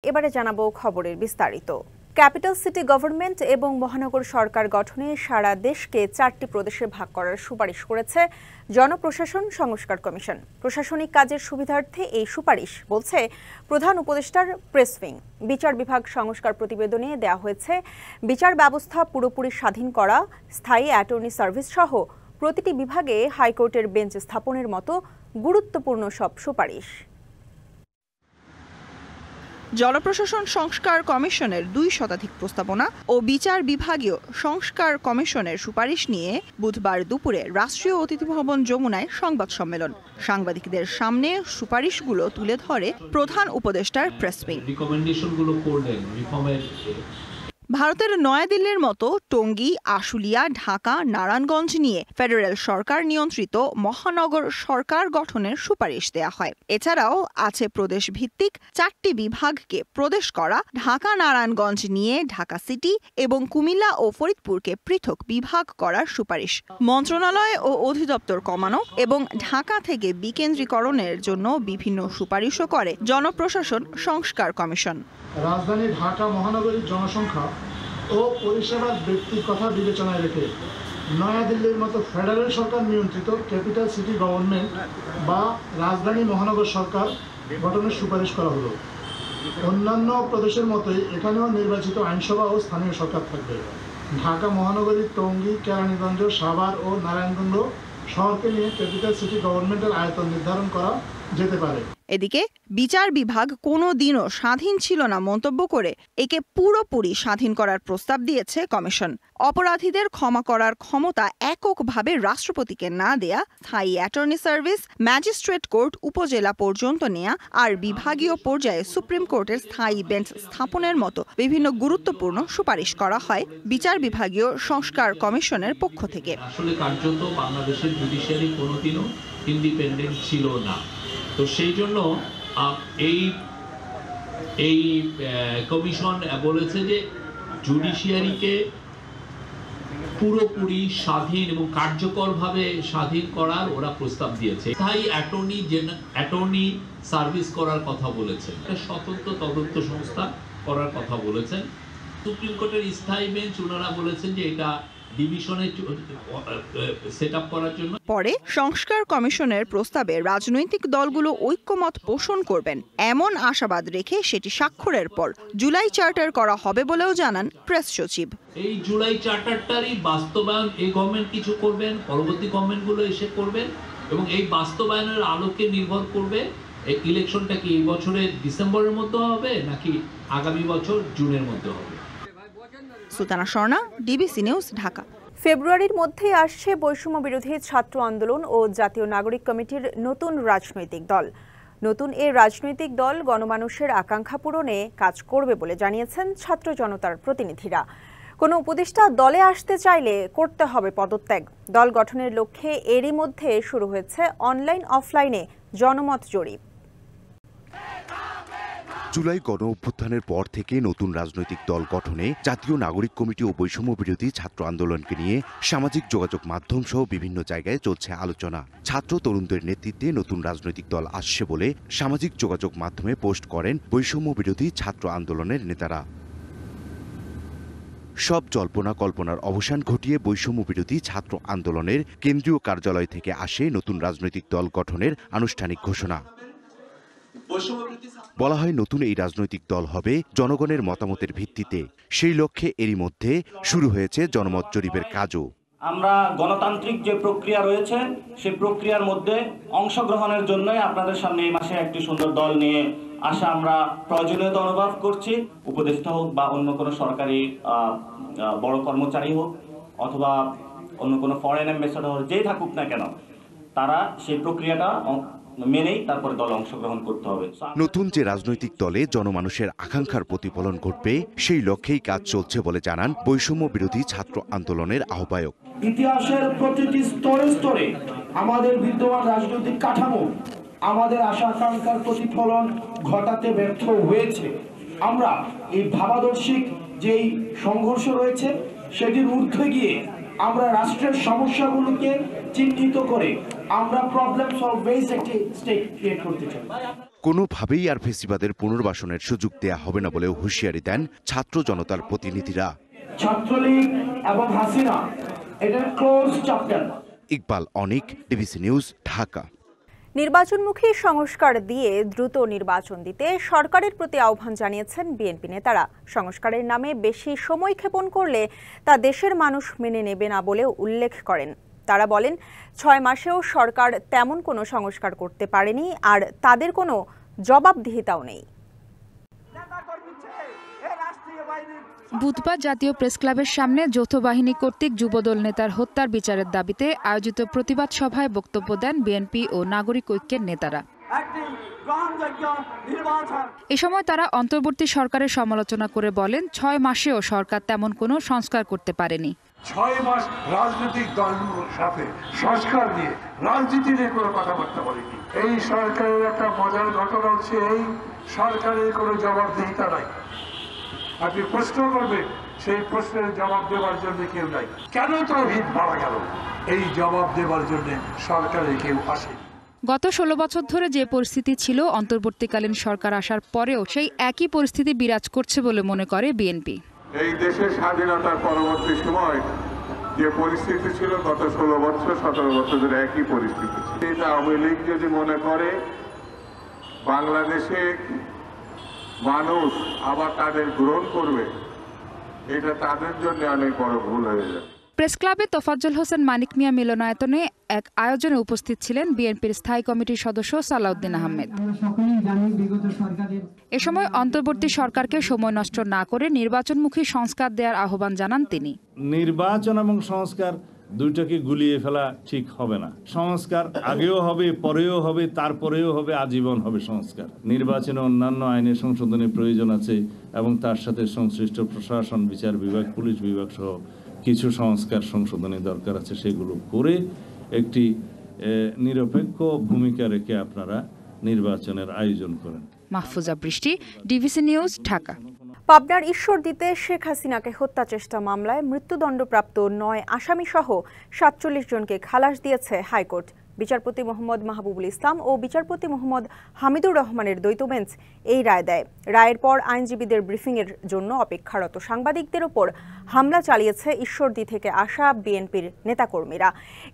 এবারে জানাবো খবরের বিস্তারিত। ক্যাপিটাল সিটি গভর্নমেন্ট এবং মহানগর সরকার গঠনে সারা দেশকে 4টি প্রদেশে ভাগ করার সুপারিশ করেছে জনপ্রশাসন সংস্কার কমিশন। প্রশাসনিক কাজের সুবিধার্থে এই সুপারিশ, বলছে প্রধান উপদেষ্টার প্রেস উইং। বিচার বিভাগ সংস্কার প্রতিবেদনে দেওয়া হয়েছে বিচার ব্যবস্থা পুরোপুরি স্বাধীন করা, স্থায়ী অ্যাটর্নি সার্ভিস সহ প্রতিটি বিভাগে হাইকোর্টের বেঞ্চ স্থাপনের মতো গুরুত্বপূর্ণ সব সুপারিশ। জনপ্রশাসন সংস্কার কমিশনের 2 শতাধিক প্রস্তাবনা ও বিচার বিভাগীয় সংস্কার কমিশনের সুপারিশ নিয়ে বুধবার দুপুরে রাষ্ট্রীয় অতিথি ভবন যমুনায় সংবাদ সম্মেলন। সাংবাদিকদের সামনে সুপারিশগুলো তুলে ধরে প্রধান উপদেষ্টার প্রেস উইং। ভারতের নয়াদিল্লির মতো টঙ্গী, আশুলিয়া, ঢাকা, নারায়ণগঞ্জ নিয়ে ফেডারেল সরকার নিয়ন্ত্রিত মহানগর সরকার গঠনের সুপারিশ দেয়া হয়। এছাড়াও আছে প্রদেশ ভিত্তিক 4টি বিভাগকে প্রদেশ করা, ঢাকা নারায়ণগঞ্জ নিয়ে ঢাকা সিটি এবং কুমিল্লা ও ফরিদপুরকে পৃথক বিভাগ করার সুপারিশ। মন্ত্রণালয় ও অধিদপ্তর কমানো এবং ঢাকা থেকে বিকেন্দ্রীকরণের জন্য বিভিন্ন সুপারিশও করে জনপ্রশাসন সংস্কার কমিশন। রাজধানী ঢাকা মহানগরীর জনসংখ্যা ও পরিষেবার ব্যক্তির কথা বিবেচনায় রেখে নয়াদিল্লির মতো ফেডারেল সরকার নিয়ন্ত্রিত ক্যাপিটাল সিটি গভর্নমেন্ট বা রাজধানী মহানগর সরকার গঠনের সুপারিশ করা হলো। অন্যান্য প্রদেশের মতোই এখানেও নির্বাচিত আইনসভা ও স্থানীয় সরকার থাকবে। ঢাকা মহানগরীর টঙ্গী, কেরানীগঞ্জ, সাভার ও নারায়ণগঞ্জ শহরকে নিয়ে ক্যাপিটাল সিটি গভর্নমেন্টের আয়তন নির্ধারণ করা যেতে পারে। এদিকে বিচার বিভাগ কোনো দিনও স্বাধীন ছিল না মন্তব্য করে একে পুরোপুরি স্বাধীন করার প্রস্তাব দিয়েছে কমিশন। অপরাধীদের ক্ষমা করার ক্ষমতা এককভাবে রাষ্ট্রপতিকে না দেয়া, স্থায়ী অ্যাটর্নি সার্ভিস, ম্যাজিস্ট্রেট কোর্ট উপজেলা পর্যন্ত নেয়া আর বিভাগীয় পর্যায়ে সুপ্রিম কোর্টের স্থায়ী বেঞ্চ স্থাপনের মতো বিভিন্ন গুরুত্বপূর্ণ সুপারিশ করা হয় বিচার বিভাগীয় সংস্কার কমিশনের পক্ষ থেকে। আসলে কার্যত বাংলাদেশের জুডিশিয়ারি কোনোদিনও ইন্ডিপেন্ডেন্ট ছিল না। তো সেই জন্য এই কমিশন বলেছে যে জুডিশিয়ারিকে পুরোপুরি স্বাধীন এবং কার্যকরভাবে স্বাধীন করার ওরা প্রস্তাব দিয়েছে। স্থায়ী অ্যাটর্নি সার্ভিস করার কথা বলেছেন, একটা স্বতন্ত্র তদন্ত সংস্থা করার কথা বলেছেন। সুপ্রিম কোর্টের স্থায়ী বেঞ্চ ওনারা বলেছেন যে এটা ডিভিশনে সেট আপ করার জন্য। পরে সংস্কার কমিশনের প্রস্তাবে রাজনৈতিক দলগুলো ঐক্যমত পোষণ করবেন এমন আশাবাদ রেখে সেটি স্বাক্ষরের পর জুলাই চার্টার করা হবে বলেও জানান প্রেস সচিব। এই জুলাই চার্টারটারই বাস্তবায়ন এই গভর্নমেন্ট কিছু করবেন, পরবর্তী গভর্নমেন্টগুলো এসে করবেন এবং এই বাস্তবায়নের আলোকে নির্ভর করবে এই ইলেকশনটা কি এই বছরের ডিসেম্বরের মধ্যে হবে নাকি আগামী বছর জুনের মধ্যে হবে। Sultana Swarna, DBC news, Dhaka. ফেব্রুয়ারির মধ্যেই আসছে বৈষম্য বিরোধী ছাত্র আন্দোলন ও জাতীয় নাগরিক কমিটির নতুন রাজনৈতিক দল। নতুন এই রাজনৈতিক দল গণমানুষের আকাঙ্ক্ষা পূরণে কাজ করবে বলে জানিয়েছেন ছাত্র জনতার প্রতিনিধিরা। কোনো উপদেষ্টা দলে আসতে চাইলে করতে হবে পদত্যাগ। দল গঠনের লক্ষ্যে এরই মধ্যে শুরু হয়েছে অনলাইন অফলাইনে জনমত জরিপ। জুলাই গণ অভ্যুত্থানের পর থেকে নতুন রাজনৈতিক দল গঠনে জাতীয় নাগরিক কমিটি ও বৈষম্য বিরোধী ছাত্র আন্দোলনকে নিয়ে সামাজিক যোগাযোগ মাধ্যম সহ বিভিন্ন জায়গায় চলছে আলোচনা। ছাত্র তরুণদের নেতৃত্বে নতুন রাজনৈতিক দল আসছে বলে সামাজিক যোগাযোগ মাধ্যমে পোস্ট করেন বৈষম্য বিরোধী ছাত্র আন্দোলনের নেতারা। সব জল্পনা কল্পনার অবসান ঘটিয়ে বৈষম্য বিরোধী ছাত্র আন্দোলনের কেন্দ্রীয় কার্যালয় থেকে আসে নতুন রাজনৈতিক দল গঠনের আনুষ্ঠানিক ঘোষণা। বলা হয় নতুন এই রাজনৈতিক দল হবে জনগণের মতামতের ভিত্তিতে। সেই লক্ষ্যে এরই মধ্যে শুরু হয়েছে জনমত জরিপের কাজও। আমরা গণতান্ত্রিক যে প্রক্রিয়া রয়েছে সেই প্রক্রিয়ার মধ্যে অংশগ্রহণের জন্যই আপনাদের সামনে এই মাসে একটি সুন্দর দল নিয়ে আসা আমরা প্রয়োজনীয়তা অনুভব করছি। উপদেষ্টা হোক বা অন্য কোনো সরকারি বড় কর্মচারী হোক অথবা অন্য কোনো ফরেন অ্যাম্বাসেডর যেই থাকুক না কেন, তারা সেই প্রক্রিয়াটা মেনেই তারপরে দলে অংশগ্রহণ করতে হবে। নতুন যে রাজনৈতিক দলে জনমানুষের আকাঙ্ক্ষার প্রতিফলন ঘটবে সেই লক্ষ্যেই কাজ চলছে বলে জানান বৈষম্য বিরোধী ছাত্র আন্দোলনের আহ্বায়ক। ইতিহাসের প্রতিটি স্তরে স্তরে আমাদের বিদ্যমান রাজনৈতিক কাঠামো আমাদের আশা আকাঙ্ক্ষার প্রতিফলন ঘটাতে ব্যর্থ হয়েছে। আমরা এই ভাবাদর্শিক যেই সংঘর্ষ রয়েছে সেটির ঊর্ধ্বে গিয়ে আমরা রাষ্ট্রের সমস্যাগুলোকে চিহ্নিত করে আমরা প্রবলেম সলভ ওয়েজ একটি স্টেট ক্রিয়েট করতে চাই। কোনোভাবেই আর ফেসিবাদের পুনর্বাসনের সুযোগ দেয়া হবে না বলেও হুঁশিয়ারি দেন ছাত্র জনতার প্রতিনিধিরা। ছাত্রলীগ এবং হাসিনা এটা ক্লোজ চ্যাপ্টার। ইকবাল অনিক, ডিবিসি নিউজ, ঢাকা। নির্বাচনমুখী সংস্কার দিয়ে দ্রুত নির্বাচন দিতে সরকারের প্রতি আহ্বান জানিয়েছেন বিএনপি নেতারা। সংস্কারের নামে বেশি সময় ক্ষেপণ করলে তা দেশের মানুষ মেনে নেবে না বলেও উল্লেখ করেন। তারা বলেন 6 মাসেও সরকার তেমন কোনো সংস্কার করতে পারেনি, আর তাদের কোনো জবাবদিহিতাও নেই। বুধবার জাতীয় প্রেস ক্লাবের সামনে যৌথ বাহিনী কর্তৃক যুবদল নেতার হত্যার বিচারের দাবিতে আয়োজিত প্রতিবাদ সভায় বক্তব্য দেন বিএনপি ও নাগরিক ঐক্যের নেতারা। এ সময় তারা অন্তর্বর্তী সরকারের সমালোচনা করে বলেন 6 মাসেও সরকার তেমন কোনো সংস্কার করতে পারেনি। 6 মাস রাজনৈতিক দলগুলোর সাথে সংস্কার নিয়ে রাজনীতি নিয়ে কোনো কথাবার্তা বলেনি। এই সরকারের একটা মজার ঘটনা হচ্ছে এই সরকারের কোনো জবাবদিহিতা নাই। আপনি প্রশ্ন করবেন, সেই প্রশ্নের জবাব দেওয়ার জন্য কেউ নাই। কেন তৌহিদ মারা গেল, এই জবাব দেওয়ার জন্য সরকারের কেউ আসে। গত 16 বছর ধরে যে পরিস্থিতি ছিল, অন্তর্বর্তীকালীন সরকার আসার পরেও সেই একই পরিস্থিতি বিরাজ করছে বলে মনে করে বিএনপি। এই দেশের স্বাধীনতার পরবর্তী সময় যে পরিস্থিতি ছিল, গত 16 বছর 17 বছর ধরে একই পরিস্থিতি ছিল। এটা আওয়ামী লীগ যদি মনে করে বাংলাদেশে মানুষ আবার তাদের গ্রহণ করবে, এটা তাদের জন্য অনেক বড় ভুল হয়ে যাবে। প্রেস ক্লাবে তোফাজ্জল হোসেন মানিক মিয়া মিলনায়তনে এক আয়োজনে উপস্থিত ছিলেন বিএনপির স্থায়ী কমিটির সদস্য সালাউদ্দিন আহমেদ। এ সময় অন্তর্বর্তী সরকারকে সময় নষ্ট না করে নির্বাচনমুখী সংস্কার দেওয়ার আহ্বান জানান তিনি। নির্বাচন এবং সংস্কার দুইটাকে গুলিয়ে ফেলা ঠিক হবে না। সংস্কার আগেও হবে, পরেও হবে, তারপরেও হবে, আজীবন হবে সংস্কার। নির্বাচনে অন্যান্য আইনের সংশোধনের প্রয়োজন আছে এবং তার সাথে সংশ্লিষ্ট প্রশাসন, বিচার বিভাগ, পুলিশ বিভাগ সহ কিছু সংস্কার সংশোধনের দরকার আছে। সেগুলো করে একটি নিরপেক্ষ ভূমিকা রেখে আপনারা নির্বাচনের আয়োজন করেন। মাহফুজা বৃষ্টি, ডিবিসি নিউজ, ঢাকা। পাবনার ঈশ্বরদীতে শেখ হাসিনাকে হত্যা চেষ্টা মামলায় মৃত্যুদণ্ডপ্রাপ্ত 9 আসামিসহ 47 জনকে খালাস দিয়েছে হাইকোর্ট। বিচারপতি মোহাম্মদ মাহবুবুল ইসলাম ও বিচারপতি মোহাম্মদ হামিদুর রহমানের দ্বৈত বেঞ্চ এই রায় দেয়। রায়ের পর আইনজীবীদের ব্রিফিংয়ের জন্য অপেক্ষারত সাংবাদিকদের ওপর হামলা চালিয়েছে ঈশ্বরদী থেকে আসা বিএনপির নেতাকর্মীরা।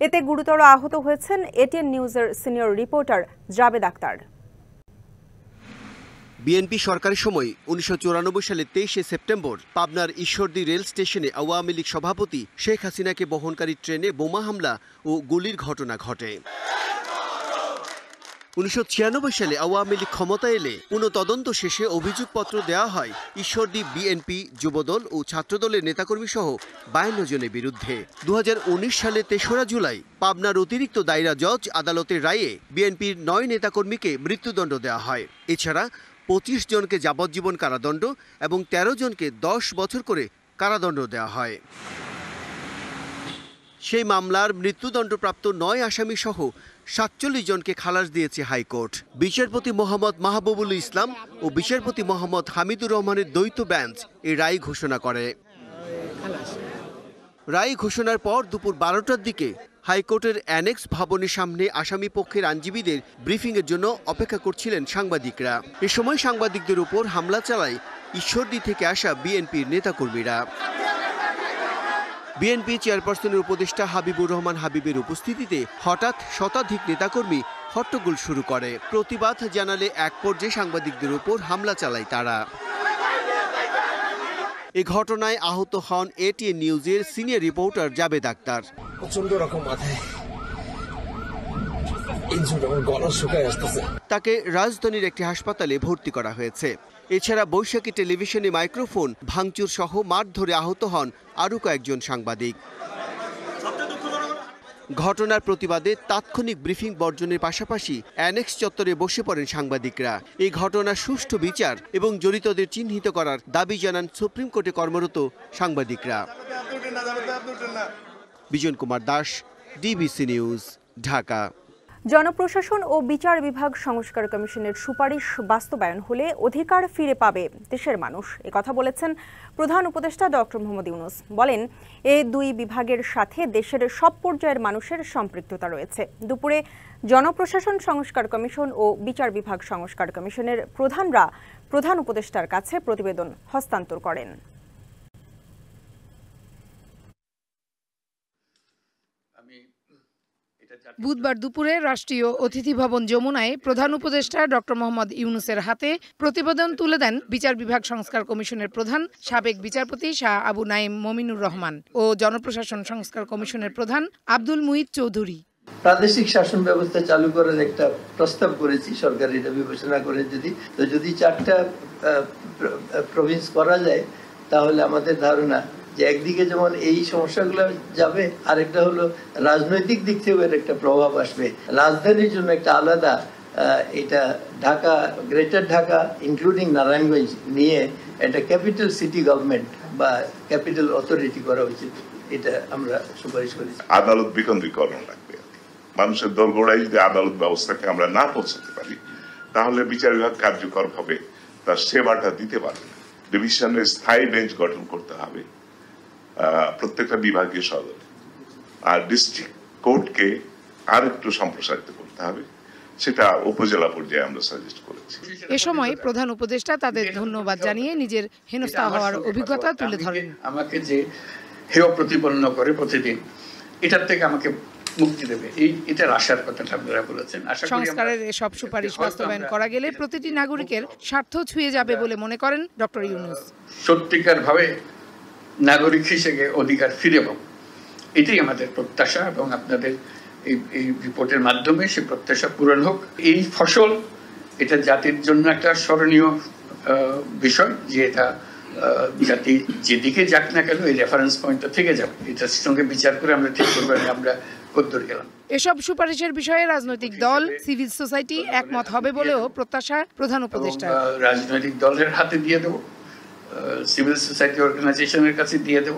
এতে গুরুতর আহত হয়েছেন এটিএন নিউজের senior reporter Javed Akhtar. BNP সরকারের সময় 1994 সালের 23শে সেপ্টেম্বর পাবনার ঈশ্বরদী রেল স্টেশনে আওয়ামী লীগ সভাপতি শেখ হাসিনাকে বহনকারী ট্রেনে বোমা হামলা ও গুলির ঘটনা ঘটে। 1996 সালে আওয়ামী লীগ ক্ষমতা এলে পুনঃতদন্ত শেষে অভিযোগপত্র দেওয়া হয় ঈশ্বরদী বিএনপি, যুবদল ও ছাত্রদলের নেতাকর্মী সহ 52 জনের বিরুদ্ধে। 2019 সালে 3রা জুলাই পাবনার অতিরিক্ত দায়রা জজ আদালতের রায়ে বিএনপির 9 নেতাকর্মীকে মৃত্যুদণ্ড দেওয়া হয়। এছাড়া 25 জনকে যাবজ্জীবন কারাদণ্ড এবং 13 জনকে 10 বছর করে কারাদণ্ড দেওয়া হয়। সেই মামলার মৃত্যুদণ্ডপ্রাপ্ত 9 আসামি সহ 47 জনকে খালাস দিয়েছে হাইকোর্ট। বিচারপতি মোহাম্মদ মাহবুবুল ইসলাম ও বিচারপতি মোহাম্মদ হামিদুর রহমানের দ্বৈত বেঞ্চ এই রায় ঘোষণা করে। রায় ঘোষণার পর দুপুর 12টার দিকে হাইকোর্টের অ্যানেক্স ভবনের সামনে আসামি পক্ষের আইনজীবীদের ব্রিফিংয়ের জন্য অপেক্ষা করছিলেন সাংবাদিকরা। এ সময় সাংবাদিকদের উপর হামলা চালায় ঈশ্বরদী থেকে আসা বিএনপির নেতাকর্মীরা। বিএনপি চেয়ারপারসনের উপদেষ্টা হাবিবুর রহমান হাবিবের উপস্থিতিতে হঠাৎ শতাধিক নেতাকর্মী হট্টগোল শুরু করে। প্রতিবাদ জানালে এক পর্যায়ে সাংবাদিকদের উপর হামলা চালায় তারা। এই ঘটনায় আহত হন এটিএন নিউজের সিনিয়র রিপোর্টার জাবেদ আক্তার। প্রচন্ড রকম মাথায় গলা শুকায় আসতেছে। তাকে রাজধানীর একটি হাসপাতালে ভর্তি করা হয়েছে। এছাড়া বৈশাখী টেলিভিশনে মাইক্রোফোন ভাঙচুর সহ মারধরে আহত হন আরও কয়েকজন সাংবাদিক। ঘটনার প্রতিবাদে তাৎক্ষণিক ব্রিফিং বর্জনের পাশাপাশি অ্যানেক্স চত্বরে বসে পড়েন সাংবাদিকরা। এই ঘটনার সুষ্ঠু বিচার এবং জড়িতদের চিহ্নিত করার দাবি জানান সুপ্রিম কোর্টে কর্মরত সাংবাদিকরা। Bijan Kumar Das, DBC news, Dhaka. জনপ্রশাসন ও বিচার বিভাগ সংস্কার কমিশনের সুপারিশ বাস্তবায়ন হলে অধিকার ফিরে পাবে দেশের মানুষ, একথা বলেছেন প্রধান উপদেষ্টা ডক্টর মোহাম্মদ ইউনূস। বলেন, এই দুই বিভাগের সাথে দেশের সব পর্যায়ের মানুষের সম্পৃক্ততা রয়েছে। দুপুরে জনপ্রশাসন সংস্কার কমিশন ও বিচার বিভাগ সংস্কার কমিশনের প্রধানরা প্রধান উপদেষ্টার কাছে প্রতিবেদন হস্তান্তর করেন। বুধবার দুপুরে রাষ্ট্রীয় অতিথি ভবন যমুনায় প্রধান উপদেষ্টা ডক্টর মোহাম্মদ ইউনূসের হাতে প্রতিবেদন তুলে দেন বিচার বিভাগ সংস্কার কমিশনের প্রধান সাবেক বিচারপতি শাহ আবু নাঈম মমিনুর রহমান ও জনপ্রশাসন সংস্কার কমিশনের প্রধান আব্দুল মুহিত চৌধুরী। প্রাদেশিক শাসন ব্যবস্থা চালু করার একটা প্রস্তাব করেছি, সরকার এটা বিবেচনা করে যদি 4টা প্রভিন্স করা যায় তাহলে আমাদের ধারণা যে একদিকে যেমন এই সমস্যাগুলো যাবে, আরেকটা হলো রাজনৈতিক দিক থেকেও এর একটা প্রভাব আসবে। রাজধানীর জন্য একটা আলাদা এটা ঢাকা, গ্রেটার ঢাকা ইনক্লুডিং নারায়ণগঞ্জ নিয়ে একটা ক্যাপিটাল সিটি গভর্নমেন্ট বা ক্যাপিটাল অথরিটি করা উচিত, এটা আমরা সুপারিশ করেছি। আদালত বিকেন্দ্রীকরণ লাগবে। মানুষের দোরগোড়ায় যদি আদালত ব্যবস্থাকে আমরা না পৌঁছাতে পারি তাহলে বিচার বিভাগ কার্যকর ভাবে তার সেবাটা দিতে পারবে না। ডিভিশনের স্থায়ী বেঞ্চ গঠন করতে হবে প্রত্যেকটা বিভাগীয় সদরে, আর ডিস্ট্রিক্ট কোর্টকে আর একটু সম্প্রসারিত করতে হবে, সেটা উপজেলা পর্যায়ে আমরা সাজেস্ট করেছি। এ সময় প্রধান উপদেষ্টা তাদের ধন্যবাদ জানিয়ে নিজের হেনস্থা হওয়ার অভিজ্ঞতা তুলে ধরেন। আমাকে যে হেয় প্রতিপন্ন করে প্রতিদিন, এটার থেকে আমাকে মুক্তি দেবে, এটার আশার কথাটা আপনারা বলেছেন। সংস্কারের এসব সুপারিশ বাস্তবায়ন করা গেলে প্রতিটি নাগরিকের স্বার্থ ছুঁয়ে যাবে বলে মনে করেন ডক্টর ইউনূস। সত্যিকার ভাবে নাগরিক হিসেবে অধিকার ফিরে পাবো, এটাই আমাদের প্রত্যাশা, এবং আপনাদের এই রিপোর্টের মাধ্যমে সে প্রত্যাশা পূরণ হোক। এই ফসল এটা জাতির জন্য একটা স্মরণীয় বিষয়, যে এটা জাতি যেদিকে যাক না কেন এই রেফারেন্স পয়েন্টটা থেকে যাবে, এটার সঙ্গে বিচার করে আমরা ঠিক করবো আমরা কদ্দূর গেলাম। এসব সুপারিশের বিষয়ে রাজনৈতিক দল, সিভিল সোসাইটি একমত হবে বলেও প্রত্যাশা প্রধান উপদেষ্টা। রাজনৈতিক দলের হাতে দিয়ে দেবো, সিভিল সোসাইটি অর্গানাইজেশনের কাছে দিয়ে দেব,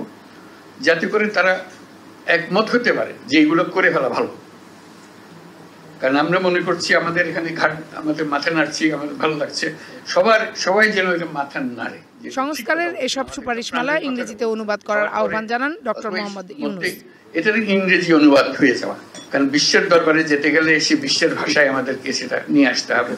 যাতে করে তারা একমত হতে পারে যে এগুলো করে ফেলা ভালো। কারণ আমরা মনে করছি আমাদের এখানে আমাদের মাথা নাড়ছি, আমাদের ভালো লাগছে, সবাই যেন এটা মাথা নাড়ে। সংস্কারের এসব সুপারিশমালা ইংরেজিতে অনুবাদ করার আহ্বান জানান ডক্টর মোহাম্মদ ইউনূস। এটার ইংরেজি অনুবাদ হয়ে যাওয়া, কারণ বিশ্বের দরবারে যেতে গেলে সে বিশ্বের ভাষায় আমাদেরকে সেটা নিয়ে আসতে হবে।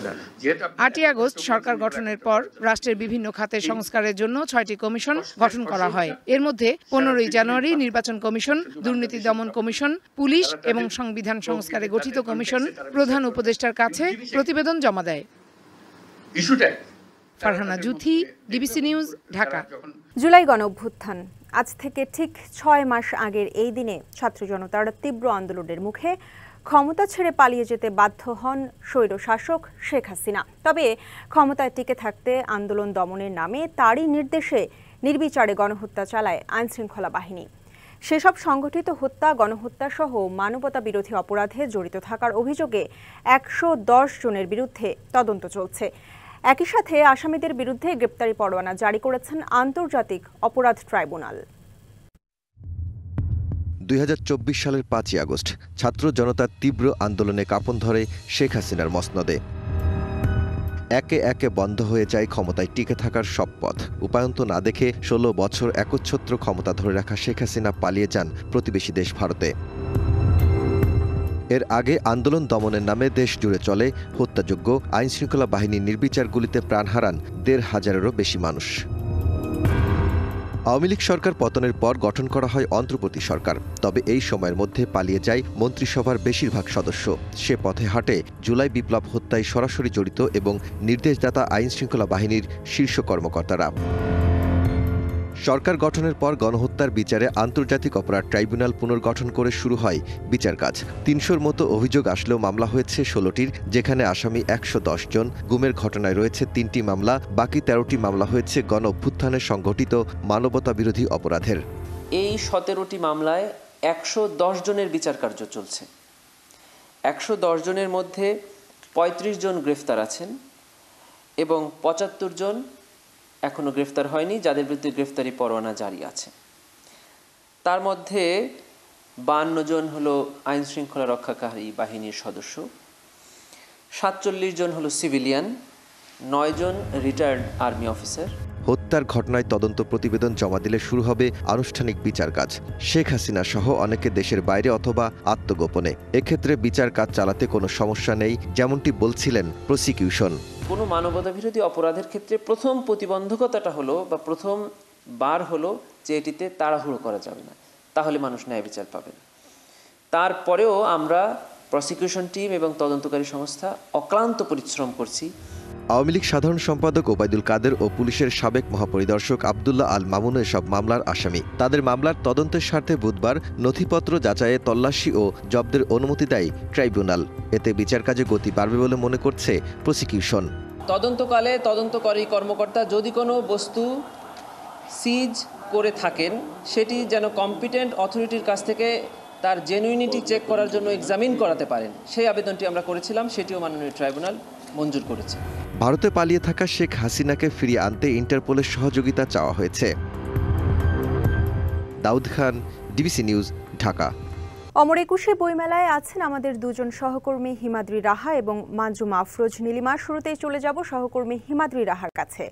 8ই আগস্ট সরকার গঠনের পর রাষ্ট্রের বিভিন্ন খাতের সংস্কারের জন্য 6টি কমিশন গঠন করা হয়। এর মধ্যে 15ই জানুয়ারি নির্বাচন কমিশন, দুর্নীতি দমন কমিশন, পুলিশ এবং সংবিধান সংস্কারে গঠিত কমিশন প্রধান উপদেষ্টার কাছে প্রতিবেদন জমা দেয়। Farhana Juthi, DBC news, Dhaka. July গণঅভ্যুত্থান, আজ থেকে ঠিক 6 মাস আগের এই দিনে ছাত্র জনতার তীব্র আন্দোলনের মুখে ক্ষমতা ছেড়ে পালিয়ে যেতে বাধ্য হন স্বৈরশাসক শেখ হাসিনা। তবে ক্ষমতায় টিকে থাকতে আন্দোলন দমনের নামে তারই নির্দেশে নির্বিচারে গণহত্যা চালায় আইনশৃঙ্খলা বাহিনী। সেসব সংগঠিত হত্যা, গণহত্যা সহ মানবতা বিরোধী অপরাধে জড়িত থাকার অভিযোগে 110 জনের বিরুদ্ধে তদন্ত চলছে। একই সাথে আসামিদের বিরুদ্ধে গ্রেপ্তারি পরোয়ানা জারি করেছেন আন্তর্জাতিক অপরাধ ট্রাইব্যুনাল। 2024 সালের 5ই আগস্ট ছাত্র জনতার তীব্র আন্দোলনে কাঁপন ধরে শেখ হাসিনার মসনদে। একে একে বন্ধ হয়ে যায় ক্ষমতায় টিকে থাকার সব পথ। উপায়ন্ত না দেখে 16 বছর একচ্ছত্র ক্ষমতা ধরে রাখা শেখ হাসিনা পালিয়ে যান প্রতিবেশী দেশ ভারতে। এর আগে আন্দোলন দমনের নামে দেশ জুড়ে চলে হত্যাযজ্ঞ, আইনশৃঙ্খলা বাহিনীর নির্বিচার গুলিতে প্রাণ হারান 1,500-এরও বেশি মানুষ। আওয়ামী লীগ সরকার পতনের পর গঠন করা হয় অন্তর্বর্তী সরকার। তবে এই সময়ের মধ্যে পালিয়ে যায় মন্ত্রিসভার বেশিরভাগ সদস্য। সে পথে হাঁটে জুলাই বিপ্লব হত্যায় সরাসরি জড়িত এবং নির্দেশদাতা আইনশৃঙ্খলা বাহিনীর শীর্ষ কর্মকর্তারা। সরকার গঠনের পর গণহত্যার বিচারে আন্তর্জাতিক অপরাধ ট্রাইব্যুনাল পুনর্গঠন করে শুরু হয় বিচার কাজ। 300-র মতো অভিযোগ আসলেও মামলা হয়েছে 16টির, যেখানে আসামি 110 জন। গুমের ঘটনায় রয়েছে 3টি মামলা, বাকি 13টি মামলা হয়েছে গণ অভ্যুত্থানে সংঘটিত মানবতা বিরোধী অপরাধের। এই 17টি মামলায় 110 জনের বিচার কার্য চলছে। 110 জনের মধ্যে 35 জন গ্রেফতার আছেন এবং 75 জন এখনো গ্রেফতার হয়নি, যাদের বিরুদ্ধে গ্রেফতারি পরোয়ানা জারি আছে। তার মধ্যে 52 জন হলো আইন শৃঙ্খলা রক্ষাকারী বাহিনীর সদস্য, 47 জন হলো সিভিলিয়ান, 9 জন রিটায়ার্ড আর্মি অফিসার। হত্যার ঘটনায় তদন্ত প্রতিবেদন জমা দিলে শুরু হবে আনুষ্ঠানিক বিচার কাজ। শেখ হাসিনা সহ অনেকে দেশের বাইরে অথবা আত্মগোপনে। এক্ষেত্রে বিচার কাজ চালাতে কোনো সমস্যা নেই, যেমনটি বলছিলেন প্রসিকিউশন। কোনো মানবতা বিরোধী অপরাধের ক্ষেত্রে প্রথম প্রতিবন্ধকতাটা হলো বা প্রথম বার হলো যে এটিতে তাড়াহুড়ো করা যাবে না, তাহলে মানুষ ন্যায় বিচার পাবে। তারপরেও আমরা প্রসিকিউশন টিম এবং তদন্তকারী সংস্থা অক্লান্ত পরিশ্রম করছি। আওয়ামী লীগ সাধারণ সম্পাদক ওবায়দুল কাদের ও পুলিশের সাবেক মহাপরিদর্শক আব্দুল্লাহ আল মামুন এসব মামলার আসামি। তাদের মামলার তদন্তের স্বার্থে বুধবার নথিপত্র যাচাইয়ে তল্লাশি ও জব্দের অনুমতি দেয় ট্রাইব্যুনাল। এতে বিচার কাজে গতি বাড়বে বলে মনে করছে প্রসিকিউশন। তদন্তকালে তদন্তকারী কর্মকর্তা যদি কোনো বস্তু সিজ করে থাকেন, সেটি যেন কম্পিটেন্ট অথরিটির কাছ থেকে তার জেনুইনিটি চেক করার জন্য এক্সামিন করাতে পারেন, সেই আবেদনটি আমরা করেছিলাম, সেটিও মাননীয় ট্রাইব্যুনাল মঞ্জুর করেছে। ভারতে পালিয়ে থাকা শেখ হাসিনাকে ফিরিয়ে আনতে ইন্টারপোলের সহযোগিতা চাওয়া হয়েছে। Daud Khan, DBC news, Dhaka. অমর একুশে বইমেলায় আছেন আমাদের দুজন সহকর্মী হিমাদ্রি রাহা এবং মানজুমা আফরোজ নীলিমা। শুরুতেই চলে যাব সহকর্মী হিমাদ্রি রাহার কাছে।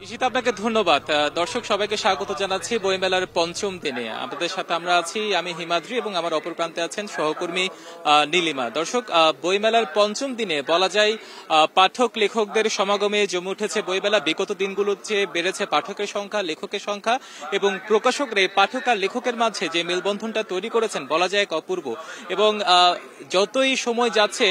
ঈশিতা, আপনাকে ধন্যবাদ। দর্শক সবাইকে স্বাগত জানাচ্ছি বইমেলার পঞ্চম দিনে। আপনাদের সাথে আমরা আছি, আমি হিমাদ্রি এবং আমার অপর প্রান্তে আছেন সহকর্মী নীলিমা। দর্শক, বইমেলার পঞ্চম দিনে বলা যায় পাঠক লেখকদের সমাগমে জমে উঠেছে বইমেলা। বিগত দিনগুলোর চেয়ে বেড়েছে পাঠকের সংখ্যা, লেখকের সংখ্যা এবং প্রকাশকরা পাঠক আর লেখকের মাঝে যে মেলবন্ধনটা তৈরি করেছেন বলা যায় এক অপূর্ব। এবং যতই সময় যাচ্ছে,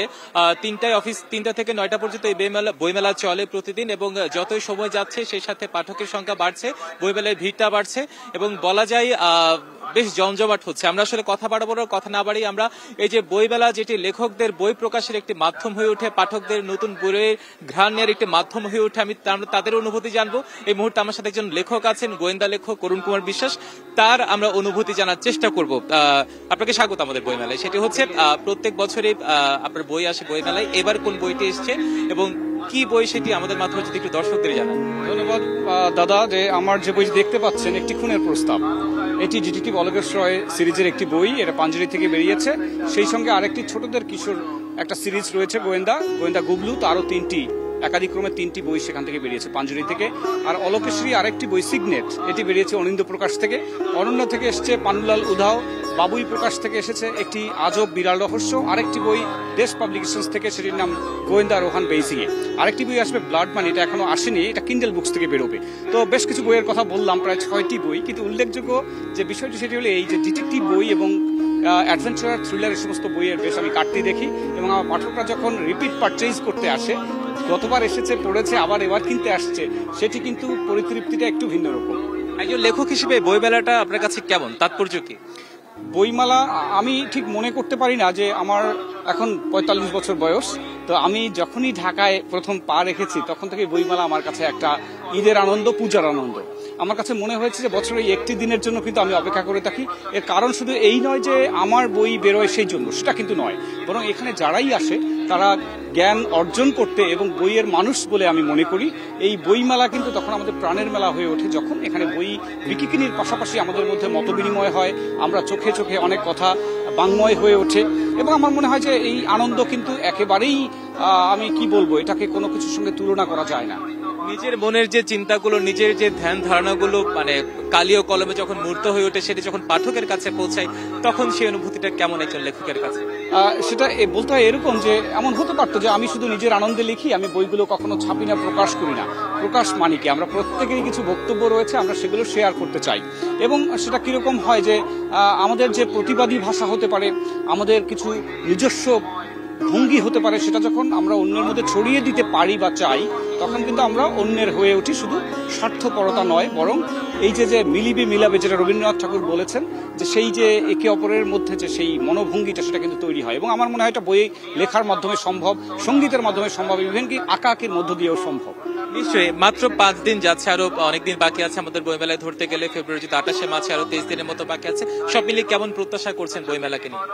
3টা থেকে 9টা পর্যন্ত এই বইমেলা চলে প্রতিদিন, এবং যতই সময় যাচ্ছে সেই সাথে পাঠকের সংখ্যা বাড়ছে, বইমেলায় ভিড়টা বাড়ছে এবং বলা যায় বেশ জমজমাট হচ্ছে। আমরা আসলে কথা না বাড়ি আমরা এই যে বইমেলা, যেটি লেখকদের বই প্রকাশের একটি মাধ্যম হয়ে ওঠে, পাঠকদের নতুন বইয়ের ঘ্রাণ নেওয়ার একটি মাধ্যম হয়ে ওঠে, আমরা তাদের অনুভূতি জানবো। এই মুহূর্তে আমার সাথে একজন লেখক আছেন, গোয়েন্দা লেখক করুণ কুমার বিশ্বাস, তার আমরা অনুভূতি জানার চেষ্টা করব। আপনাকে স্বাগত আমাদের বইমেলায়। সেটি হচ্ছে প্রত্যেক বছরই আপনার বই আসে বইমেলায়, এবার কোন বইটি এসছে এবং কি বই সেটি আমাদের মাধ্যমে যদি একটু দর্শকদের জানান। ধন্যবাদ দাদা। যে আমার যে বই দেখতে পাচ্ছেন, একটি খুনের প্রস্তাব, এটি ডিটেকটিভ অলকেশ রয় সিরিজের একটি বই। এটা পাঞ্জুরি থেকে বেরিয়েছে। সেই সঙ্গে আরেকটি ছোটদের কিশোর একটা সিরিজ রয়েছে, গোয়েন্দা গুবলু, তারও একাধিক্রমে 3টি বই সেখান থেকে বেরিয়েছে পাঞ্জুরি থেকে। আর অলকেশরী আরেকটি বই সিগনেট, এটি বেরিয়েছে অনিন্দ প্রকাশ থেকে। অনন্য থেকে এসছে পানুলাল উধাও, বাবুই প্রকাশ থেকে এসেছে একটি আজব বিড়াল রহস্য। আরেকটি বই দেশ পাবলিকেশনস থেকে, সেটির নাম গোয়েন্দা রোহান বেইসিংয়ে। আরেকটি বই আসবে ব্লাড মানি, এটা এখনো আসেনি, এটা কিন্ডেল বুকস থেকে বেরোবে। তো বেশ কিছু বইয়ের কথা বললাম, প্রায় 6টি বই। কিন্তু উল্লেখযোগ্য যে বিষয়টি সেটি হলো এই যে ডিটেকটিভ বই এবং অ্যাডভেঞ্চার থ্রিলার এই সমস্ত বইয়ের বেশ আমি কাটতি দেখি, এবং আমার পাঠকরা যখন রিপিট পারচেজ করতে আসে, গতবার এসেছে, পড়েছে, আবার এবার কিনতে আসছে, সেটি কিন্তু পরিতৃপ্তিটা একটু ভিন্ন রকম। একজন লেখক হিসেবে বইমেলাটা আপনার কাছে কেমন, তাৎপর্য কি? বইমেলা আমি ঠিক মনে করতে পারি না যে আমার এখন 45 বছর বয়স, তো আমি যখনই ঢাকায় প্রথম পা রেখেছি তখন থেকে বইমেলা আমার কাছে একটা ঈদের আনন্দ, পূজার আনন্দ। আমার কাছে মনে হয়েছে যে বছরে একটি দিনের জন্য কিন্তু আমি অপেক্ষা করে থাকি। এর কারণ শুধু এই নয় যে আমার বই বেরোয় সেই জন্য, সেটা কিন্তু নয়, বরং এখানে যারাই আসে তারা জ্ঞান অর্জন করতে এবং বইয়ের মানুষ বলে আমি মনে করি। এই বইমেলা কিন্তু তখন আমাদের প্রাণের মেলা হয়ে ওঠে, যখন এখানে বই বিকিকিনির পাশাপাশি আমাদের মধ্যে মতবিনিময় হয়, আমরা চোখে চোখে অনেক কথা বাংময় হয়ে ওঠে। এবং আমার মনে হয় যে এই আনন্দ কিন্তু একেবারেই আমি কি বলবো, এটাকে কোনো কিছুর সঙ্গে তুলনা করা যায় না। নিজের মনের যে চিন্তাগুলো, নিজের যে ধ্যান ধারণাগুলো মানে কালিও কলমে যখন মূর্ত হয়ে ওঠে, সেটা যখন পাঠকের কাছে পৌঁছায়, তখন সেই অনুভূতিটা কেমন একজন লেখকের কাছে? সেটা বলতে হয় এরকম যে এমন হতে পারতো যে আমি শুধু নিজের আনন্দে লিখি, আমি বইগুলো কখনো ছাপি না, প্রকাশ করি না। প্রকাশ মানে কি, আমরা প্রত্যেকেরই কিছু বক্তব্য রয়েছে, আমরা সেগুলো শেয়ার করতে চাই। এবং সেটা কিরকম হয় যে আমাদের যে প্রতিবাদী ভাষা হতে পারে, আমাদের কিছু নিজস্ব ভঙ্গি হতে পারে, সেটা যখন আমরা অন্যের মধ্যে ছড়িয়ে দিতে পারি বা চাই, তখন কিন্তু আমরা অন্যের হয়ে উঠি। শুধু স্বার্থপরতা নয়, বরং এই যে মিলিবে মিলাবে, যেটা রবীন্দ্রনাথ ঠাকুর বলেছেন, যে সেই যে একে অপরের মধ্যে যে সেই মনোভঙ্গিটা, সেটা কিন্তু তৈরি হয়। এবং আমার মনে হয় এটা বই লেখার মাধ্যমে সম্ভব, সঙ্গীতের মাধ্যমে সম্ভব, ইভেন কি আঁকাআঁকির মধ্য দিয়েও সম্ভব। নিশ্চয়ই। মাত্র 5 দিন যাচ্ছে, আরো অনেকদিন বাকি আছে আমাদের বইমেলায় ধরতে গেলে। ফেব্রুয়ারি 28 মার্চে আরো 23 দিনের মতো বাকি আছে। সব মিলিয়ে কেমন প্রত্যাশা করছেন বইমেলাকে নিয়ে?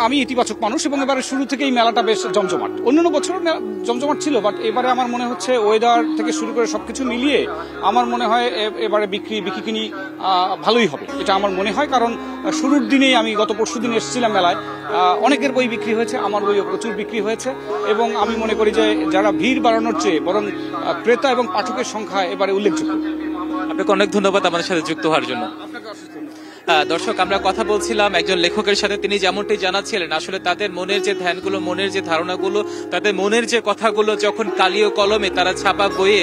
আমি ইতিবাচক মানুষ, এবং এবারে শুরু থেকেই মেলাটা বেশ জমজমাট। অন্যান্য বছর জমজমাট ছিল, বাট এবারে আমার মনে হচ্ছে ওয়েদার থেকে শুরু করে সবকিছু মিলিয়ে আমার মনে হয় এবারে বিক্রি ভালোই হবে, এটা আমার মনে হয়। কারণ শুরুর দিনেই আমি গত পরশু দিন এসেছিলাম মেলায়, অনেকের বই বিক্রি হয়েছে, আমার বইও প্রচুর বিক্রি হয়েছে এবং আমি মনে করি যে যারা ভিড় বাড়ানোর চেয়ে বরং ক্রেতা এবং পাঠকের সংখ্যা এবারে উল্লেখযোগ্য। আপনাকে অনেক ধন্যবাদ আমাদের সাথে যুক্ত হওয়ার জন্য। দর্শক, আমরা কথা বলছিলাম একজন লেখকের সাথে, তিনি যেমনটি জানাচ্ছিলেন আসলে তাদের মনের যে ধ্যানগুলো, মনের যে ধারণাগুলো, তাদের মনের যে কথাগুলো যখন কালি ও কলমে তারা ছাপা বইয়ে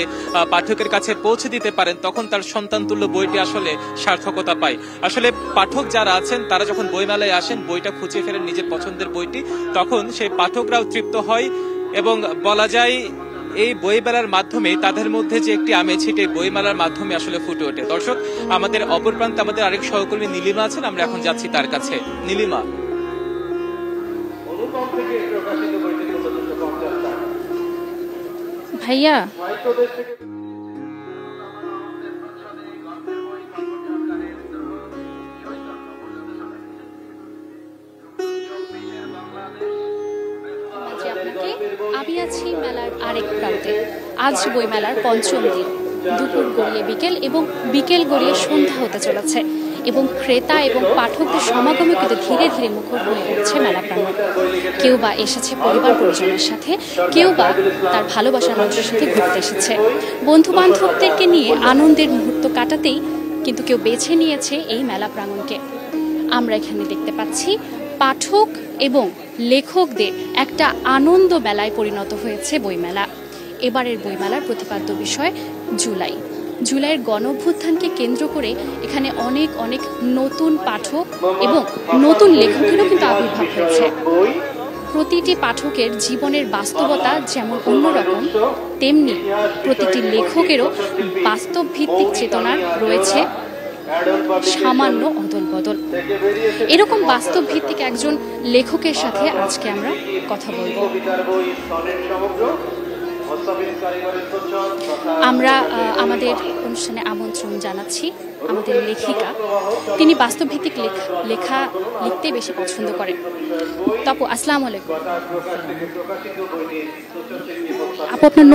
পাঠকের কাছে পৌঁছে দিতে পারেন, তখন তার সন্তানতুল্য বইটি আসলে সার্থকতা পায়। আসলে পাঠক যারা আছেন তারা যখন বইমেলায় আসেন, বইটা খুঁজে ফেলেন নিজের পছন্দের বইটি, তখন সেই পাঠকরাও তৃপ্ত হয় এবং বলা যায় এই বইমেলার মাধ্যমে তাদের মধ্যে যে একটি আমেজ, সেটি বইমেলার মাধ্যমে আসলে ফুটে ওঠে। দর্শক, আমাদের অপর প্রান্তে আমাদের আরেক সহকর্মী নীলিমা আছেন, আমরা এখন যাচ্ছি তার কাছে। নীলিমা, ভাইয়া আমি আছি মেলার আরেক প্রান্তে। আজ বইমেলার পঞ্চম দিন, দুপুর গড়িয়ে বিকেল এবং বিকেল গড়িয়ে সন্ধ্যা হতে চলেছে এবং ক্রেতা এবং পাঠকদের সমাগমে কিন্তু ধীরে ধীরে মুখর হয়ে উঠছে মেলা প্রাঙ্গণ। কেউ বা এসেছে পরিবার পরিজনের সাথে, কেউ বা তার ভালোবাসার মানুষের সাথে ঘুরতে এসেছে। বন্ধু বান্ধবদেরকে নিয়ে আনন্দের মুহূর্ত কাটাতেই কিন্তু কেউ বেছে নিয়েছে এই মেলা প্রাঙ্গণকে। আমরা এখানে দেখতে পাচ্ছি পাঠক এবং লেখকদের একটা আনন্দ মেলায় পরিণত হয়েছে বইমেলা। এবারের বইমেলার প্রতিপাদ্য বিষয় জুলাইয়ের গণঅভ্যুত্থানকে কেন্দ্র করে এখানে অনেক অনেক নতুন পাঠক এবং নতুন লেখকেরও কিন্তু আবির্ভাব হয়েছে। প্রতিটি পাঠকের জীবনের বাস্তবতা যেমন অন্যরকম, তেমনি প্রতিটি লেখকেরও বাস্তব ভিত্তিক চেতনার রয়েছে সামান্য অদল বদল। এরকম বাস্তব ভিত্তিক একজন লেখকের সাথে আজকে আমরা কথা বলবো। আমরা আমাদের অনুষ্ঠানে আমন্ত্রণ জানাচ্ছি আমাদের লেখিকা, তিনি বাস্তব ভিত্তিক লেখা লিখতে বেশি পছন্দ করেন। তপু, আসসালামু আলাইকুম। আপু, আপনার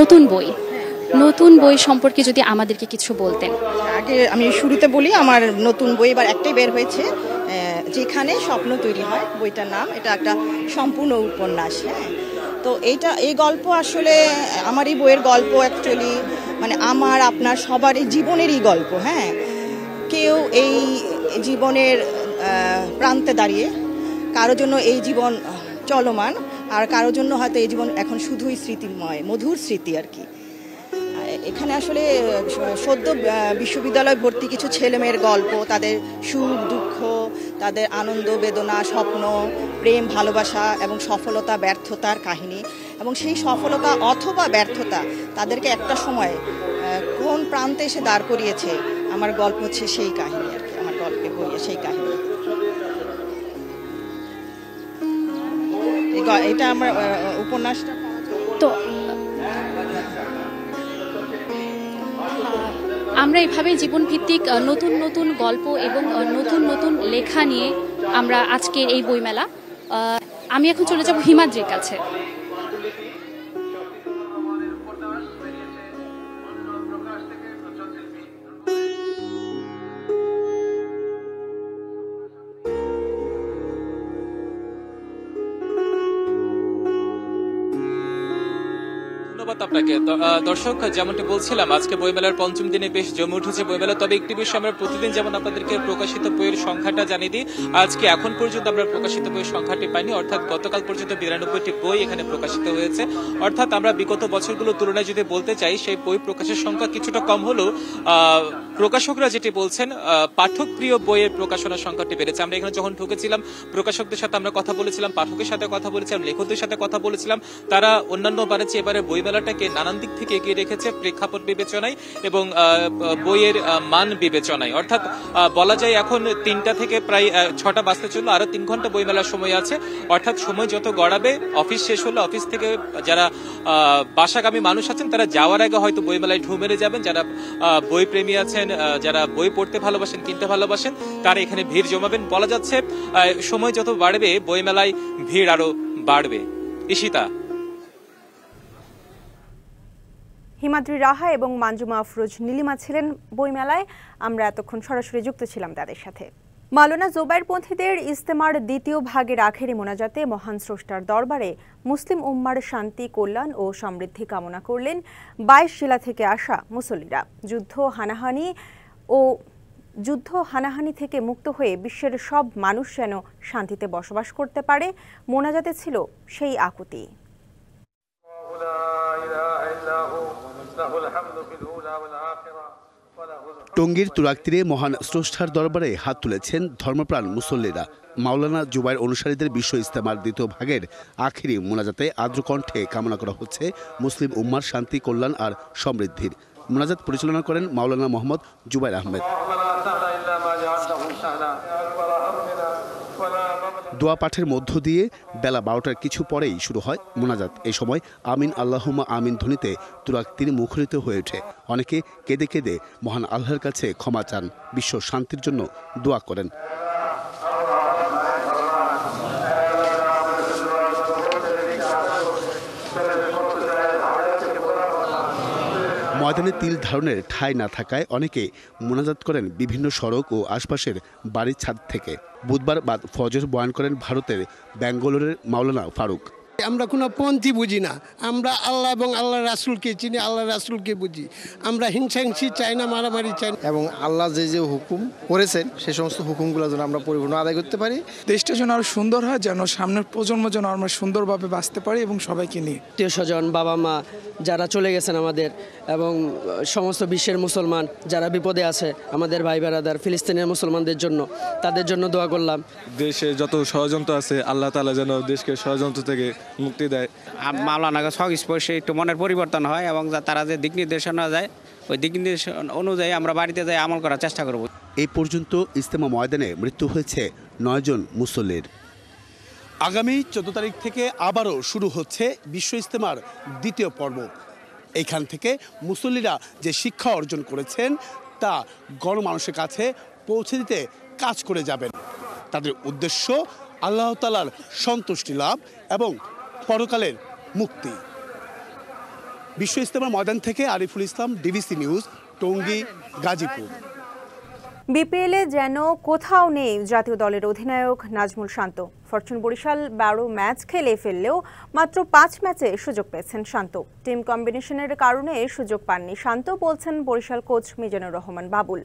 নতুন বই সম্পর্কে যদি আমাদেরকে কিছু বলতেন। আগে আমি শুরুতে বলি, আমার নতুন বই এবার একটাই বের হয়েছে, যেখানে স্বপ্ন তৈরি হয়, বইটার নাম। এটা একটা সম্পূর্ণ উপন্যাস। হ্যাঁ, তো এই গল্প আসলে আমার এই বইয়ের গল্প অ্যাকচুয়ালি মানে আমার আপনার সবারই জীবনেরই গল্প। হ্যাঁ, কেউ এই জীবনের প্রান্তে দাঁড়িয়ে, কারোর জন্য এই জীবন চলমান, আর কারোর জন্য হয়তো এই জীবন এখন শুধুই স্মৃতিময়, মধুর স্মৃতি আর কি। এখানে আসলে সদ্য বিশ্ববিদ্যালয় ভর্তি কিছু ছেলেমেয়ের গল্প, তাদের সুখ দুঃখ, তাদের আনন্দ বেদনা, স্বপ্ন, প্রেম, ভালোবাসা এবং সফলতা ব্যর্থতার কাহিনী, এবং সেই সফলতা অথবা ব্যর্থতা তাদেরকে একটা সময় কোন প্রান্তে এসে দাঁড় করিয়েছে, আমার গল্প হচ্ছে সেই কাহিনী আর কি। আমার গল্পে বইয়ে সেই কাহিনী, এটা আমার উপন্যাসটা। তো আমরা এভাবেই জীবনভিত্তিক নতুন নতুন গল্প এবং নতুন নতুন লেখা নিয়ে আমরা আজকের এই বইমেলা। আমি এখন চলে যাব হিমাদ্রির কাছে। আপনাকে। দর্শক, যেমনটি বলছিলাম, আজকে বইমেলার পঞ্চম দিনে বেশ জমে উঠেছে বইমেলা। তবে একটি বিষয় আমরা প্রতিদিন যেমন আপনাদেরকে প্রকাশিত বইয়ের সংখ্যাটা জানিয়ে দিই, আজকে এখন পর্যন্ত আমরা প্রকাশিত বইয়ের সংখ্যাটি পাইনি, অর্থাৎ গতকাল পর্যন্ত 92টি বই এখানে প্রকাশিত হয়েছে। অর্থাৎ আমরা বিগত বছরগুলোর তুলনায় যদি বলতে চাই, সেই বই প্রকাশের সংখ্যা কিছুটা কম হলেও প্রকাশকরা যেটি বলছেন, পাঠক প্রিয় বইয়ের প্রকাশনার সংখ্যাটি বেড়েছে। আমরা এখানে যখন ঢুকেছিলাম, প্রকাশকদের সাথে আমরা কথা বলেছিলাম, পাঠকের সাথে কথা বলেছিলাম, লেখকদের সাথে কথা বলেছিলাম। তারা অন্যান্য বারের চেয়ে এবারে বইমেলাটাকে নানান দিক থেকে এগিয়ে রেখেছে, প্রেক্ষাপট বিবেচনায় এবং বইয়ের মান বিবেচনায়। অর্থাৎ বলা যায় এখন 3টা থেকে প্রায় 6টা বাজতে চললো, আরো 3 ঘন্টা বইমেলার সময় আছে। অর্থাৎ সময় যত গড়াবে, অফিস শেষ হলে অফিস থেকে যারা বাসাগামী মানুষ আছেন, তারা যাওয়ার আগে হয়তো বইমেলায় ঢু মেরে যাবেন। যারা বই প্রেমী আছেন, যারা বই পড়তে ভালোবাসেন, কিনতে ভালোবাসেন, তারা এখানে ভিড় জমাবেন। বলা যাচ্ছে সময় যত বাড়বে, বইমেলায় ভিড় আরো বাড়বে। ঈশিতা। হিমাদ্রি রাহা এবং মানজুমা আফরোজ নীলিমা ছিলেন বইমেলায়। আমরা এতক্ষণ সরাসরি যুক্ত ছিলাম তাদের সাথে। মাওলানা জুবাইরপন্থীদের ইজতেমার দ্বিতীয় ভাগের আখেরি মোনাজাতে মহান স্রষ্টার দরবারে মুসলিম উম্মার শান্তি, কল্যাণ ও সমৃদ্ধি কামনা করলেন 22 জেলা থেকে আসা মুসল্লিরা। যুদ্ধ হানাহানি থেকে মুক্ত হয়ে বিশ্বের সব মানুষ যেন শান্তিতে বসবাস করতে পারে, মোনাজাতে ছিল সেই আকুতি। টঙ্গীর তুরাগ তীরে মহান স্রষ্টার দরবারে হাত তুলেছেন ধর্মপ্রাণ মুসল্লিরা। মাওলানা জুবাইর অনুসারীদের বিশ্ব ইজতেমার দ্বিতীয় ভাগের আখিরি মোনাজাতে আর্দ্রকণ্ঠে কামনা করা হচ্ছে মুসলিম উম্মার শান্তি, কল্যাণ আর সমৃদ্ধির। মোনাজাত পরিচালনা করেন মাওলানা মোহাম্মদ জুবাইর আহমেদ। দোয়া পাঠের মধ্য দিয়ে বেলা 12টার কিছু পরেই শুরু হয় মোনাজাত। এই সময় আমিন আল্লাহুম্মা আমিন ধ্বনিতে তুরাগ তীর মুখরিত হয়ে ওঠে। অনেকে কেঁদে কেঁদে মহান আল্লাহর কাছে ক্ষমা চান, বিশ্ব শান্তির জন্য দোয়া করেন। ময়দানে তিল ধারণের ঠাঁই না থাকায় অনেকে মোনাজাত করেন বিভিন্ন সড়ক ও আশপাশের বাড়ির ছাদ থেকে। বুধবার বাদ ফজর বয়ান করেন ভারতের ব্যাঙ্গালোরের মাওলানা ফারুক। আমরা কোনো পন্থী বুঝি না, আমরা আল্লাহ এবং আল্লাহ রাসূলকে চিনি, আল্লাহ রাসূলকে বুঝি। আমরা হিংসাহিংসি চাই না, মারামারি চাই না, এবং আল্লাহ যে যে হুকুম করেছেন সে সমস্ত হুকুমগুলো যেন আমরা পরিপূর্ণ আদায় করতে পারি। দেশটা যেন আরো সুন্দর হয়, যেন সামনের প্রজন্ম যেন আমরা সুন্দরভাবে বাঁচতে পারি এবং সবাইকে নিয়ে। আত্মীয় স্বজন, বাবা মা যারা চলে গেছেন আমাদের, এবং সমস্ত বিশ্বের মুসলমান যারা বিপদে আছে, আমাদের ভাই বেরাদার ফিলিস্তিনের মুসলমানদের জন্য, তাদের জন্য দোয়া করলাম। দেশে যত ষড়যন্ত্র আছে আল্লাহ তাআলা যেন দেশকে ষড়যন্ত্র থেকে মুক্তি দেয়। মাওলানাকে সংস্পর্শে একটু মনের পরিবর্তন হয় এবং তারা যে দিক নির্দেশনা যায় ওই দিক নির্দেশনা অনুযায়ী আমরা বাড়িতে যাই আমল করার চেষ্টা করব। এই পর্যন্ত ইজতেমা ময়দানে মৃত্যু হয়েছে 9 জন মুসল্লির। আগামী 14 তারিখ থেকে আবারও শুরু হচ্ছে বিশ্ব ইজতেমার দ্বিতীয় পর্ব। এইখান থেকে মুসল্লিরা যে শিক্ষা অর্জন করেছেন তা গণমানুষের কাছে পৌঁছে দিতে কাজ করে যাবেন। তাদের উদ্দেশ্য আল্লাহ তাআলার সন্তুষ্টি লাভ এবং পরকালের মুক্তি। বিশ্ব ইজতেমা ময়দান থেকে আরিফুল ইসলাম, ডিবিসি নিউজ, টঙ্গী, গাজীপুর। বিপিএলে যেন কোথাও নেই জাতীয় দলের অধিনায়ক নাজমুল শান্ত। ফরচুন বরিশাল 12 ম্যাচ খেলে ফেললেও মাত্র 5 ম্যাচে সুযোগ পেয়েছেন শান্ত। টিম কম্বিনেশনের কারণে সুযোগ পাননি শান্ত, বলছেন বরিশাল কোচ মিজানুর রহমান বাবুল।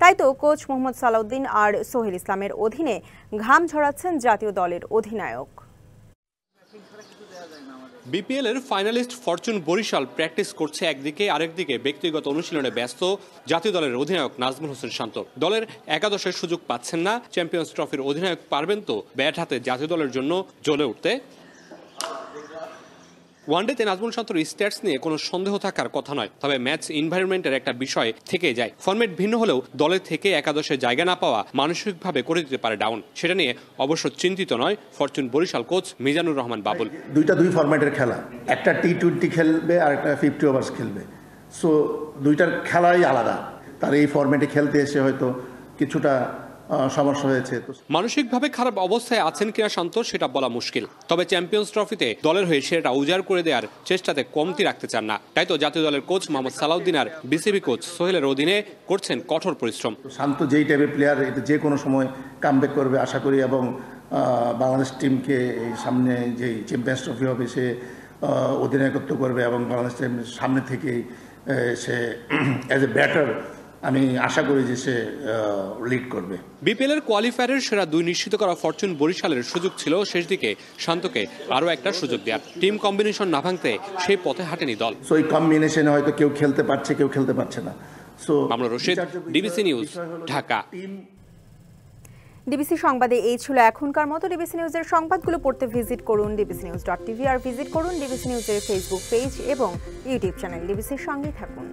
তাই তো কোচ মোহাম্মদ সালাউদ্দিন আর সোহেল ইসলামের অধীনে ঘাম ঝরাচ্ছেন জাতীয় দলের অধিনায়ক। বিপিএলের ফাইনালিস্ট ফরচুন বরিশাল প্র্যাকটিস করছে একদিকে, আরেকদিকে ব্যক্তিগত অনুশীলনে ব্যস্ত জাতীয় দলের অধিনায়ক নাজমুল হোসেন শান্ত। দলের একাদশের সুযোগ পাচ্ছেন না। চ্যাম্পিয়ন্স ট্রফির অধিনায়ক পারবেন তো ব্যাট হাতে জাতীয় দলের জন্য জ্বলে উঠতে? ওয়ানডেতে নাজমুল শান্তর স্ট্যাটস নিয়ে কোনো সন্দেহ থাকার কথা নয়, তবে ম্যাচ এনভায়রনমেন্টের একটা বিষয় থেকে যায়। ফরম্যাট ভিন্ন হলেও দলের থেকে একাদশে জায়গা না পাওয়া মানসিকভাবে করে দিতে পারে ডাউন। সেটা নিয়ে অবশ্য চিন্তিত নয় ফরচুন বরিশাল কোচ মিজানুর রহমান বাবুল। দুই ফরম্যাটের খেলা, একটা T20 খেলবে আর একটা 50 ওভার্স খেলবে। সো দুইটার খেলাই আলাদা। তার এই ফরম্যাটে খেলতে এসে হয়তো কিছুটা সমস্যা হয়েছে। মানসিকভাবে খারাপ অবস্থায় আছেন কিনা শান্ত সেটা বলা মুশকিল, তবে চ্যাম্পিয়ন্স ট্রফিতে দলের হয়ে সেটা উজাড় করে দেওয়ার চেষ্টাতে কমতি রাখতে চান না। তাই তো জাতীয় দলের কোচ মোহাম্মদ সালাউদ্দিন আর বিসিবি কোচ সোহেলের অধীনে করছেন কঠোর পরিশ্রম। শান্ত যেই টাইপের প্লেয়ার, এটা যে কোনো সময় কামব্যাক করবে আশা করি, এবং বাংলাদেশ টিমকে এই সামনে যে চ্যাম্পিয়ন্স ট্রফি হবে সে অধিনায়কত্ব করবে, এবং বাংলাদেশ টিমের সামনে থেকেই সে অ্যাজ এ ব্যাটার আমি আশা করি যে সে লিড করবে। বিপিএল এর কোয়ালিফায়ারের সেরা 2 নিশ্চিত করা ফরচুন বরিশালের সুযোগ ছিল শেষ দিকে শান্তকে আরও একটা সুযোগ দেওয়ার। টিম কম্বিনেশন না ভাঙতে সেই পথে হাঁটেনি দল। সো এই কম্বিনেশনে হয়তো কেউ খেলতে পারছে, কেউ খেলতে পারছে না। সো মামলা Rashid, DBC news, Dhaka. DBC সংবাদে এই ছিল এখনকার মতো। ডিবিসি নিউজের সংবাদগুলো পড়তে ভিজিট করুন dbcnews.tv আর ভিজিট করুন ডিবিসি নিউজের ফেসবুক পেজ এবং ইউটিউব চ্যানেল। ডিবিসির সঙ্গেই থাকুন।